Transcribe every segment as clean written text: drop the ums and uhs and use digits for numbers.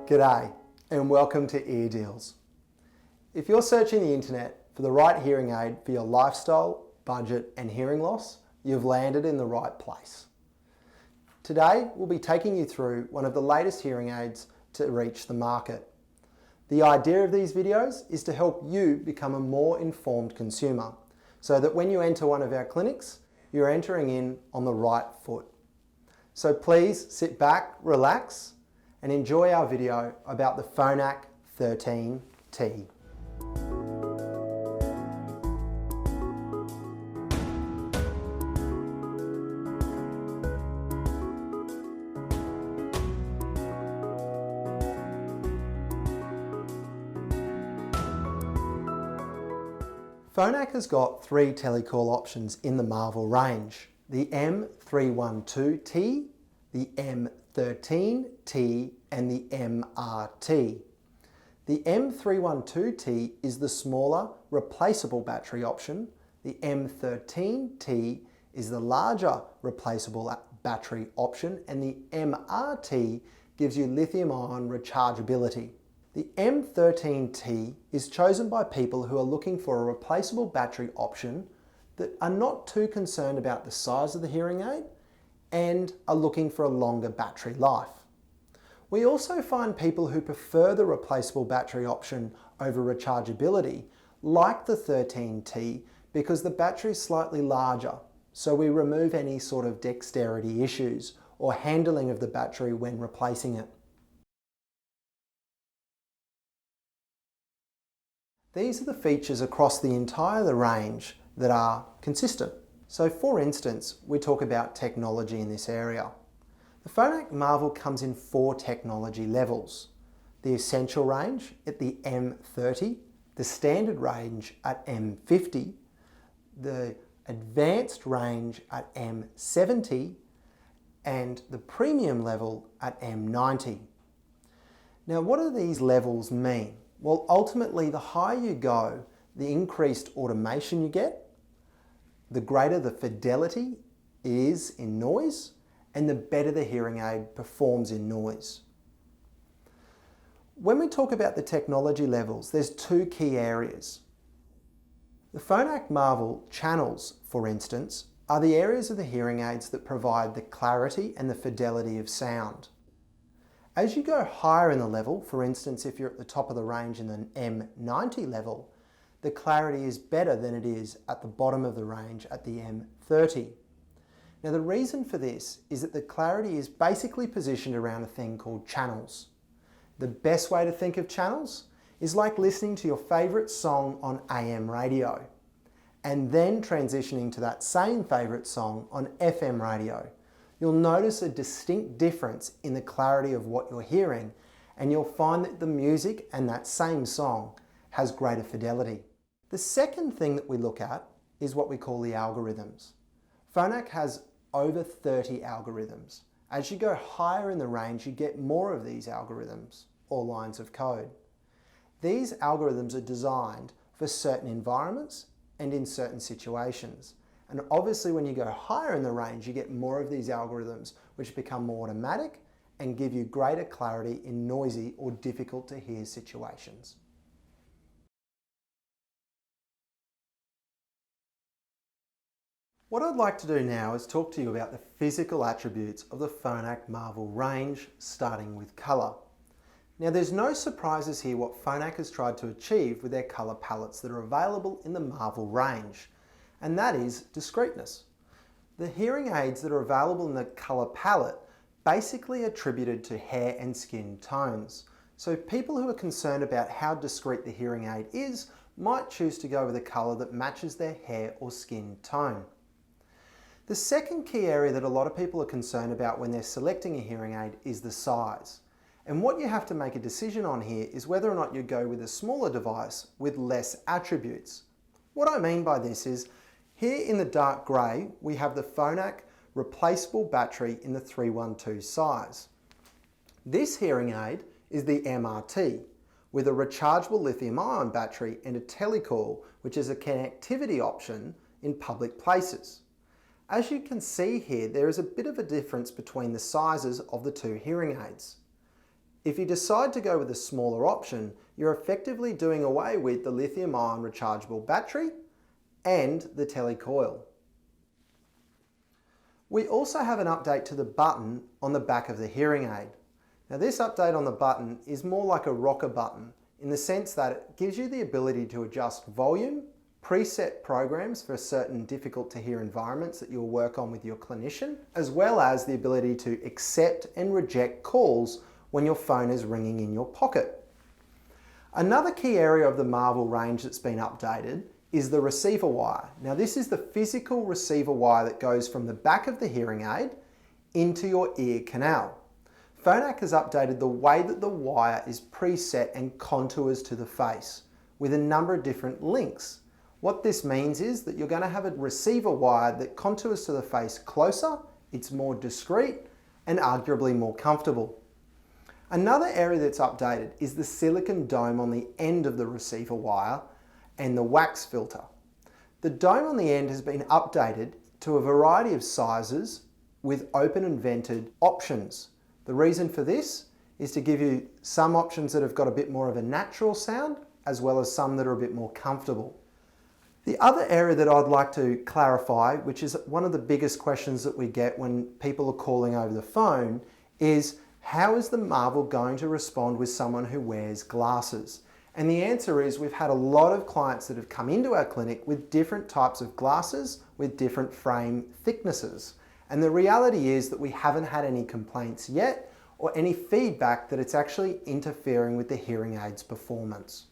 G'day and welcome to Ear Deals. If you're searching the internet for the right hearing aid for your lifestyle, budget and hearing loss, you've landed in the right place. Today we'll be taking you through one of the latest hearing aids to reach the market. The idea of these videos is to help you become a more informed consumer so that when you enter one of our clinics, you're entering in on the right foot. So please sit back, relax and enjoy our video about the Phonak 13T. Phonak has got three Telecoil options in the Marvel range: the M-13T, the M-13T and the MRT. The M-13T is the smaller replaceable battery option. The M-13T is the larger replaceable battery option, and the MRT gives you lithium-ion rechargeability. The M-13T is chosen by people who are looking for a replaceable battery option that are not too concerned about the size of the hearing aid and are looking for a longer battery life. We also find people who prefer the replaceable battery option over rechargeability like the 13T because the battery is slightly larger, so we remove any sort of dexterity issues or handling of the battery when replacing it. These are the features across the entire range that are consistent. So for instance, we talk about technology in this area. The Phonak Marvel comes in 4 technology levels: the Essential range at the M30, the Standard range at M50, the Advanced range at M70, and the Premium level at M90. Now what do these levels mean? Well, ultimately the higher you go, the increased automation you get, the greater the fidelity is in noise, and the better the hearing aid performs in noise. When we talk about the technology levels, there's 2 key areas. The Phonak Marvel channels, for instance, are the areas of the hearing aids that provide the clarity and the fidelity of sound. As you go higher in the level, for instance, if you're at the top of the range in the M90 level, the clarity is better than it is at the bottom of the range at the M30. Now the reason for this is that the clarity is basically positioned around a thing called channels. The best way to think of channels is like listening to your favourite song on AM radio and then transitioning to that same favourite song on FM radio. You'll notice a distinct difference in the clarity of what you're hearing, and you'll find that the music and that same song has greater fidelity. The second thing that we look at is what we call the algorithms. Phonak has over 30 algorithms. As you go higher in the range, you get more of these algorithms or lines of code. These algorithms are designed for certain environments and in certain situations. And obviously when you go higher in the range, you get more of these algorithms which become more automatic and give you greater clarity in noisy or difficult to hear situations. What I'd like to do now is talk to you about the physical attributes of the Phonak Marvel range, starting with colour. Now there's no surprises here what Phonak has tried to achieve with their colour palettes that are available in the Marvel range, and that is discreteness. The hearing aids that are available in the colour palette basically attributed to hair and skin tones. So people who are concerned about how discreet the hearing aid is might choose to go with a colour that matches their hair or skin tone. The second key area that a lot of people are concerned about when they're selecting a hearing aid is the size. And what you have to make a decision on here is whether or not you go with a smaller device with less attributes. What I mean by this is, here in the dark grey, we have the Phonak replaceable battery in the 312 size. This hearing aid is the MRT, with a rechargeable lithium-ion battery and a Telecoil, which is a connectivity option in public places. As you can see here, there is a bit of a difference between the sizes of the two hearing aids. If you decide to go with a smaller option, you're effectively doing away with the lithium-ion rechargeable battery and the Telecoil. We also have an update to the button on the back of the hearing aid. Now this update on the button is more like a rocker button in the sense that it gives you the ability to adjust volume, preset programs for certain difficult to hear environments that you'll work on with your clinician, as well as the ability to accept and reject calls when your phone is ringing in your pocket. Another key area of the Marvel range that's been updated is the receiver wire. Now this is the physical receiver wire that goes from the back of the hearing aid into your ear canal. Phonak has updated the way that the wire is preset and contours to the face with a number of different links. What this means is that you're going to have a receiver wire that contours to the face closer, it's more discreet and arguably more comfortable. Another area that's updated is the silicone dome on the end of the receiver wire and the wax filter. The dome on the end has been updated to a variety of sizes with open and vented options. The reason for this is to give you some options that have got a bit more of a natural sound, as well as some that are a bit more comfortable. The other area that I'd like to clarify, which is one of the biggest questions that we get when people are calling over the phone, is how is the Marvel going to respond with someone who wears glasses? And the answer is we've had a lot of clients that have come into our clinic with different types of glasses with different frame thicknesses. And the reality is that we haven't had any complaints yet or any feedback that it's actually interfering with the hearing aid's performance.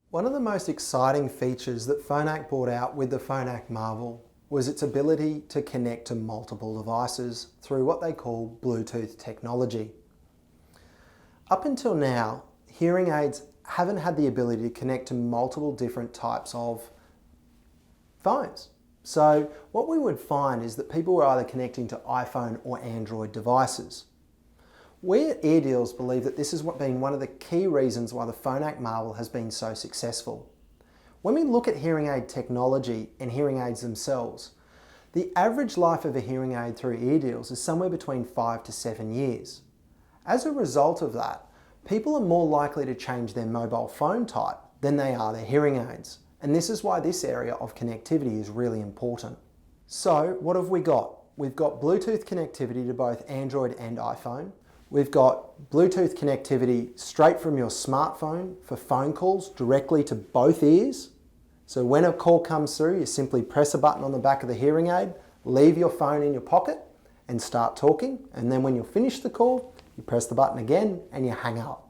One of the most exciting features that Phonak brought out with the Phonak Marvel was its ability to connect to multiple devices through what they call Bluetooth technology. Up until now, hearing aids haven't had the ability to connect to multiple different types of phones. So what we would find is that people were either connecting to iPhone or Android devices. We at Audéo believe that this has been one of the key reasons why the Phonak Marvel has been so successful. When we look at hearing aid technology and hearing aids themselves, the average life of a hearing aid through Audéo is somewhere between 5 to 7 years. As a result of that, people are more likely to change their mobile phone type than they are their hearing aids. And this is why this area of connectivity is really important. So what have we got? We've got Bluetooth connectivity to both Android and iPhone. We've got Bluetooth connectivity straight from your smartphone for phone calls directly to both ears. So when a call comes through, you simply press a button on the back of the hearing aid, leave your phone in your pocket and start talking. And then when you finish the call, you press the button again and you hang up.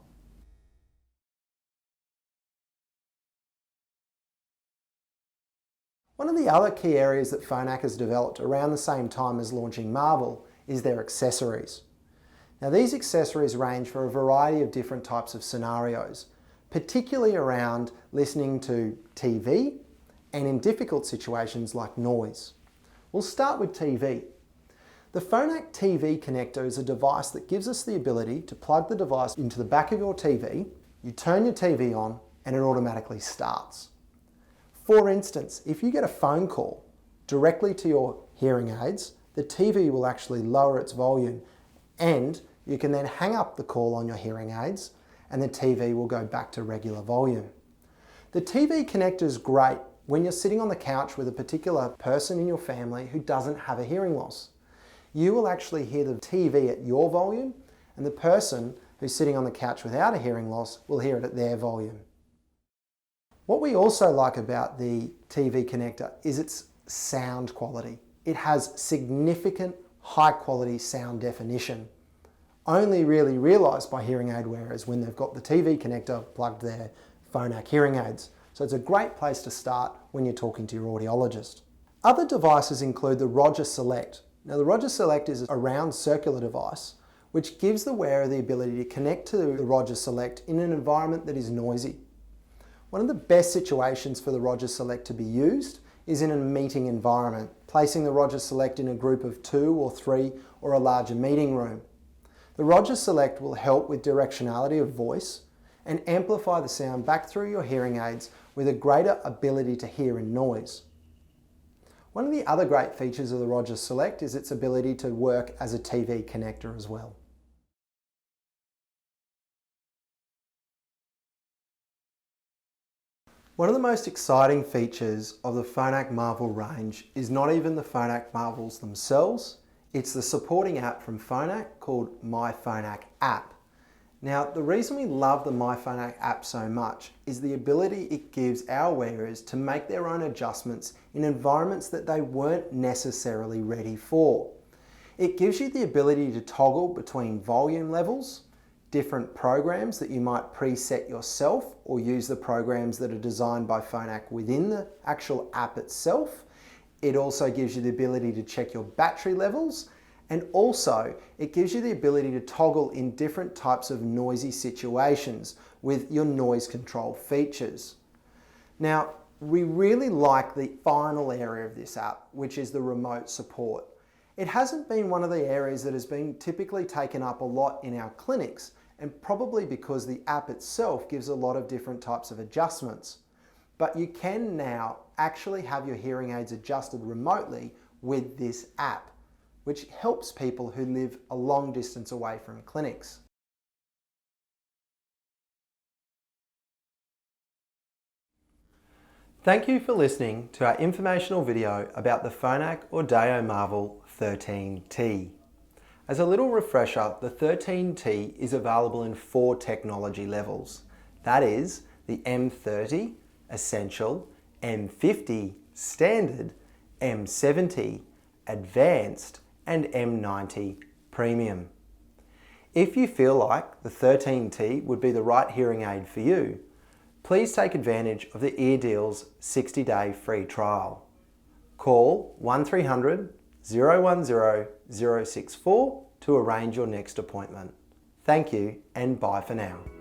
One of the other key areas that Phonak has developed around the same time as launching Marvel is their accessories. Now these accessories range for a variety of different types of scenarios, particularly around listening to TV and in difficult situations like noise. We'll start with TV. The Phonak TV connector is a device that gives us the ability to plug the device into the back of your TV, you turn your TV on and it automatically starts. For instance, if you get a phone call directly to your hearing aids, the TV will actually lower its volume and you can then hang up the call on your hearing aids and the TV will go back to regular volume. The TV connector is great when you're sitting on the couch with a particular person in your family who doesn't have a hearing loss. You will actually hear the TV at your volume and the person who's sitting on the couch without a hearing loss will hear it at their volume. What we also like about the TV connector is its sound quality. It has significant high quality sound definition, only really realised by hearing aid wearers when they've got the TV connector plugged to their Phonak hearing aids. So it's a great place to start when you're talking to your audiologist. Other devices include the Roger Select. Now the Roger Select is a round circular device which gives the wearer the ability to connect to the Roger Select in an environment that is noisy. One of the best situations for the Roger Select to be used is in a meeting environment, placing the Roger Select in a group of 2 or 3 or a larger meeting room. The Roger Select will help with directionality of voice and amplify the sound back through your hearing aids with a greater ability to hear in noise. One of the other great features of the Roger Select is its ability to work as a TV connector as well. One of the most exciting features of the Phonak Marvel range is not even the Phonak Marvels themselves, it's the supporting app from Phonak called myPhonak app. Now, the reason we love the myPhonak app so much is the ability it gives our wearers to make their own adjustments in environments that they weren't necessarily ready for. It gives you the ability to toggle between volume levels, different programs that you might preset yourself or use the programs that are designed by Phonak within the actual app itself. It also gives you the ability to check your battery levels, and also it gives you the ability to toggle in different types of noisy situations with your noise control features. Now, we really like the final area of this app, which is the remote support. It hasn't been one of the areas that has been typically taken up a lot in our clinics, and probably because the app itself gives a lot of different types of adjustments. But you can now actually have your hearing aids adjusted remotely with this app, which helps people who live a long distance away from clinics. Thank you for listening to our informational video about the Phonak Audeo Marvel 13T. As a little refresher, the 13T is available in 4 technology levels. That is the M30 Essential, M50 Standard, M70 Advanced, and M90 Premium. If you feel like the 13T would be the right hearing aid for you, please take advantage of the eardeal's 60-day free trial. Call 1300 010 064 to arrange your next appointment. Thank you and bye for now.